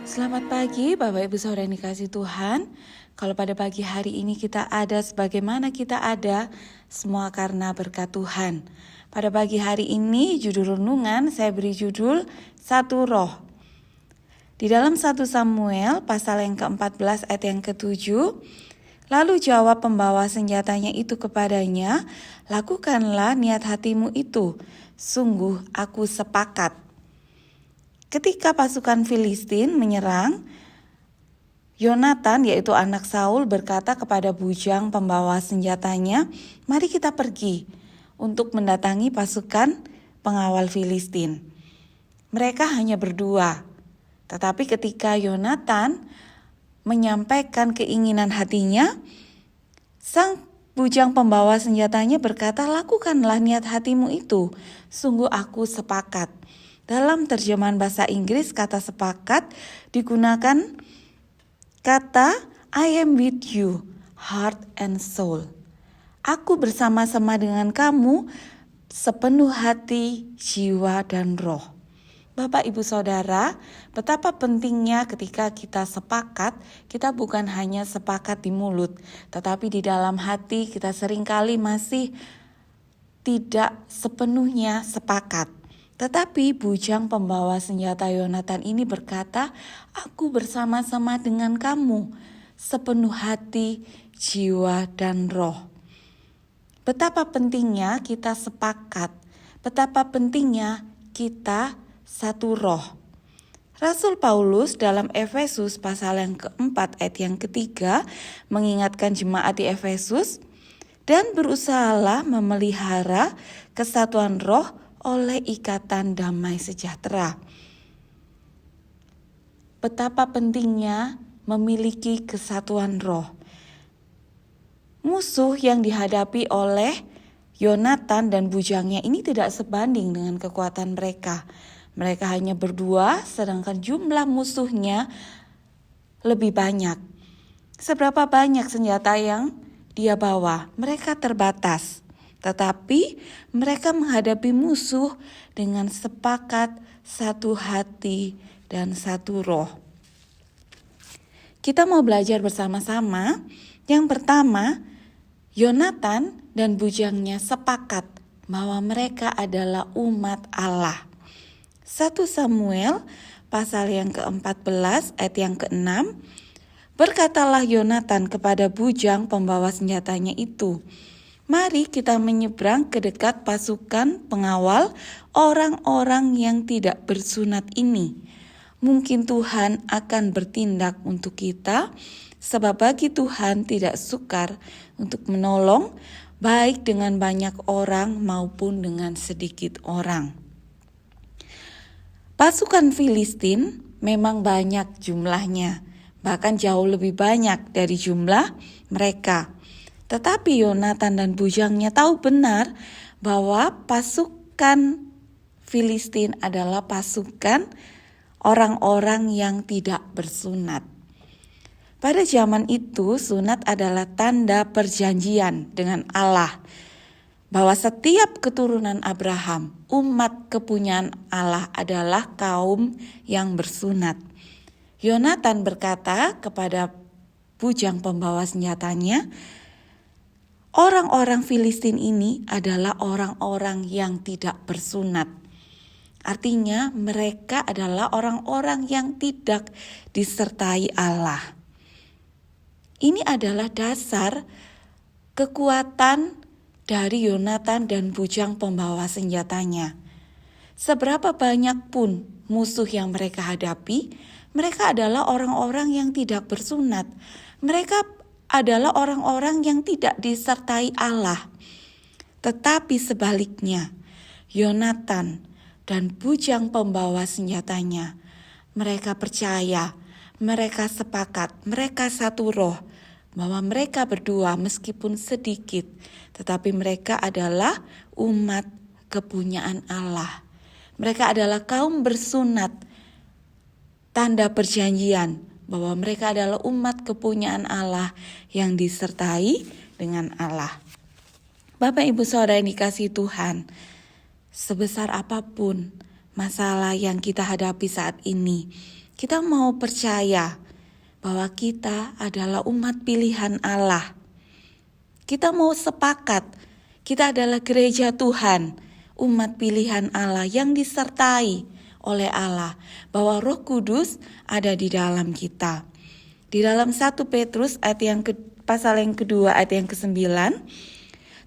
Selamat pagi Bapak Ibu Saudara yang dikasihi Tuhan. Kalau pada pagi hari ini kita ada sebagaimana kita ada, semua karena berkat Tuhan. Pada pagi hari ini judul renungan saya beri judul Satu Roh. Di dalam 1 Samuel pasal yang ke-14 ayat yang ke-7, lalu jawab pembawa senjatanya itu kepadanya, lakukanlah niat hatimu itu, sungguh aku sepakat. Ketika pasukan Filistin menyerang, Yonatan yaitu anak Saul berkata kepada bujang pembawa senjatanya, mari kita pergi untuk mendatangi pasukan pengawal Filistin. Mereka hanya berdua, tetapi ketika Yonatan menyampaikan keinginan hatinya, sang bujang pembawa senjatanya berkata, lakukanlah niat hatimu itu, sungguh aku sepakat. Dalam terjemahan bahasa Inggris, kata sepakat digunakan kata I am with you, heart and soul. Aku bersama-sama dengan kamu sepenuh hati, jiwa, dan roh. Bapak, Ibu, Saudara, betapa pentingnya ketika kita sepakat, kita bukan hanya sepakat di mulut, tetapi di dalam hati kita seringkali masih tidak sepenuhnya sepakat. Tetapi bujang pembawa senjata Yonatan ini berkata, aku bersama-sama dengan kamu, sepenuh hati, jiwa, dan roh. Betapa pentingnya kita sepakat, betapa pentingnya kita satu roh. Rasul Paulus dalam Efesus pasal yang ke-4 ayat yang ke-3 mengingatkan jemaat di Efesus, dan berusahalah memelihara kesatuan roh oleh ikatan damai sejahtera. Betapa pentingnya memiliki kesatuan roh. Musuh yang dihadapi oleh Yonatan dan bujangnya ini tidak sebanding dengan kekuatan mereka. Mereka hanya berdua, sedangkan jumlah musuhnya lebih banyak. Seberapa banyak senjata yang dia bawa? Mereka terbatas. Tetapi mereka menghadapi musuh dengan sepakat, satu hati, dan satu roh. Kita mau belajar bersama-sama. Yang pertama, Yonatan dan bujangnya sepakat bahwa mereka adalah umat Allah. 1 Samuel pasal yang ke-14 ayat yang ke-6, berkatalah Yonatan kepada bujang pembawa senjatanya itu, mari kita menyeberang ke dekat pasukan pengawal orang-orang yang tidak bersunat ini. Mungkin Tuhan akan bertindak untuk kita, sebab bagi Tuhan tidak sukar untuk menolong, baik dengan banyak orang maupun dengan sedikit orang. Pasukan Filistin memang banyak jumlahnya, bahkan jauh lebih banyak dari jumlah mereka. Tetapi Yonatan dan bujangnya tahu benar bahwa pasukan Filistin adalah pasukan orang-orang yang tidak bersunat. Pada zaman itu, sunat adalah tanda perjanjian dengan Allah, bahwa setiap keturunan Abraham, umat kepunyaan Allah adalah kaum yang bersunat. Yonatan berkata kepada bujang pembawa senjatanya, orang-orang Filistin ini adalah orang-orang yang tidak bersunat. Artinya mereka adalah orang-orang yang tidak disertai Allah. Ini adalah dasar kekuatan dari Yonatan dan bujang pembawa senjatanya. Seberapa banyak pun musuh yang mereka hadapi, mereka adalah orang-orang yang tidak bersunat. Mereka adalah orang-orang yang tidak disertai Allah. Tetapi sebaliknya, Yonatan dan bujang pembawa senjatanya, mereka percaya, mereka sepakat, mereka satu roh, bahwa mereka berdua meskipun sedikit, tetapi mereka adalah umat kepunyaan Allah. Mereka adalah kaum bersunat, tanda perjanjian, bahwa mereka adalah umat kepunyaan Allah yang disertai dengan Allah. Bapak, Ibu, Saudara yang dikasihi Tuhan, sebesar apapun masalah yang kita hadapi saat ini, Kita mau percaya bahwa kita adalah umat pilihan Allah. Kita mau sepakat, kita adalah gereja Tuhan, umat pilihan Allah yang disertai oleh Allah, bahwa Roh Kudus ada di dalam kita. Di dalam 1 Petrus pasal yang kedua ayat yang ke-9,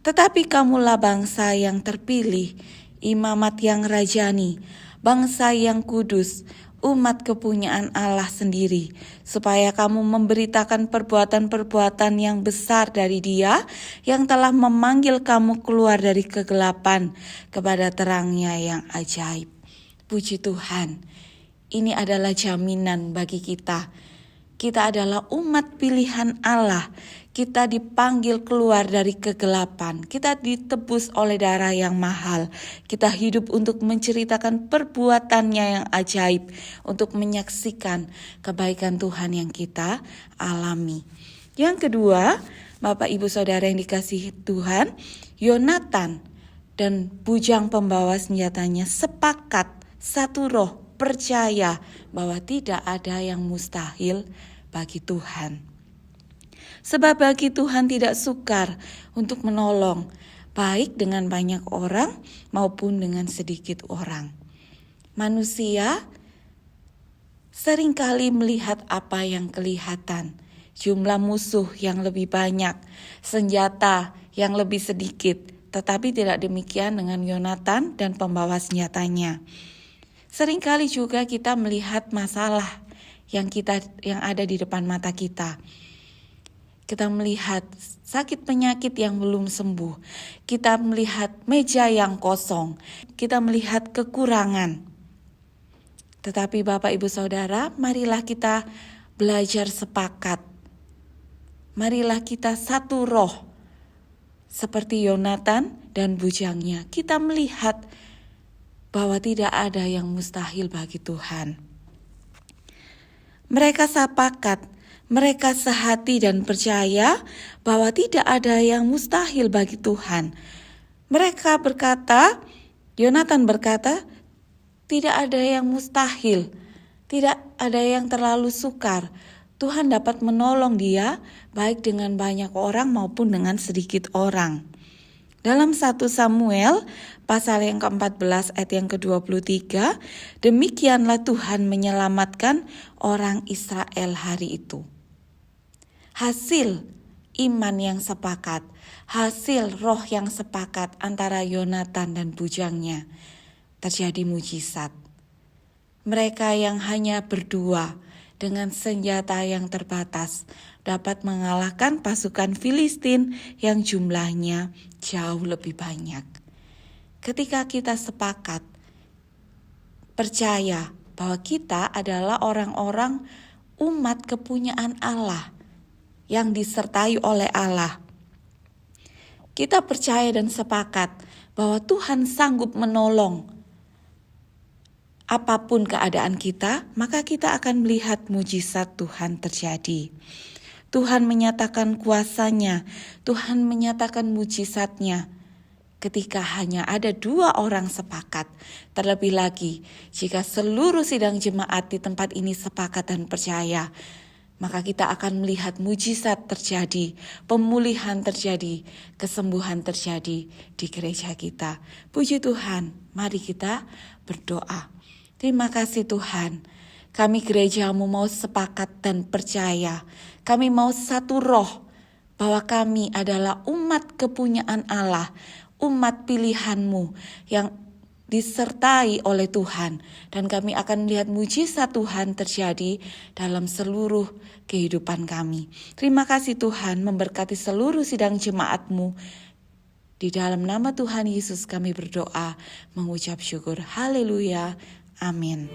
tetapi kamulah bangsa yang terpilih, imamat yang rajani, bangsa yang kudus, umat kepunyaan Allah sendiri, supaya kamu memberitakan perbuatan-perbuatan yang besar dari Dia yang telah memanggil kamu keluar dari kegelapan kepada terangnya yang ajaib. Puji Tuhan, ini adalah jaminan bagi kita. Kita adalah umat pilihan Allah. Kita dipanggil keluar dari kegelapan. Kita ditebus oleh darah yang mahal. Kita hidup untuk menceritakan perbuatannya yang ajaib. Untuk menyaksikan kebaikan Tuhan yang kita alami. Yang kedua, Bapak Ibu Saudara yang dikasihi Tuhan, Yonatan dan bujang pembawa senjatanya sepakat satu roh, percaya bahwa tidak ada yang mustahil bagi Tuhan. Sebab bagi Tuhan tidak sukar untuk menolong, baik dengan banyak orang maupun dengan sedikit orang. Manusia seringkali melihat apa yang kelihatan, jumlah musuh yang lebih banyak, senjata yang lebih sedikit, tetapi tidak demikian dengan Yonatan dan pembawa senjatanya. Seringkali juga kita melihat masalah yang ada di depan mata kita. Kita melihat sakit penyakit yang belum sembuh. Kita melihat meja yang kosong. Kita melihat kekurangan. Tetapi Bapak Ibu Saudara, marilah kita belajar sepakat. Marilah kita satu roh. Seperti Yonatan dan bujangnya. Kita melihat bahwa tidak ada yang mustahil bagi Tuhan. Mereka sepakat, mereka sehati dan percaya bahwa tidak ada yang mustahil bagi Tuhan. Mereka berkata, Yonatan berkata, tidak ada yang mustahil, tidak ada yang terlalu sukar. Tuhan dapat menolong dia baik dengan banyak orang maupun dengan sedikit orang. Dalam 1 Samuel pasal yang ke-14 ayat yang ke-23, demikianlah Tuhan menyelamatkan orang Israel hari itu. Hasil iman yang sepakat, hasil roh yang sepakat antara Yonatan dan bujangnya, terjadi mujizat. Mereka yang hanya berdua dengan senjata yang terbatas dapat mengalahkan pasukan Filistin yang jumlahnya jauh lebih banyak. Ketika kita sepakat, percaya bahwa kita adalah orang-orang umat kepunyaan Allah yang disertai oleh Allah. Kita percaya dan sepakat bahwa Tuhan sanggup menolong apapun keadaan kita, maka kita akan melihat mujizat Tuhan terjadi. Tuhan menyatakan kuasanya, Tuhan menyatakan mujizatnya ketika hanya ada 2 orang sepakat. Terlebih lagi, jika seluruh sidang jemaat di tempat ini sepakat dan percaya, maka kita akan melihat mujizat terjadi, pemulihan terjadi, kesembuhan terjadi di gereja kita. Puji Tuhan, mari kita berdoa. Terima kasih Tuhan, kami gerejamu mau sepakat dan percaya. Kami mau satu roh bahwa kami adalah umat kepunyaan Allah, umat pilihan-Mu yang disertai oleh Tuhan. Dan kami akan melihat mujizat Tuhan terjadi dalam seluruh kehidupan kami. Terima kasih Tuhan, memberkati seluruh sidang jemaat-Mu. Di dalam nama Tuhan Yesus kami berdoa, mengucap syukur. Haleluya. Amin.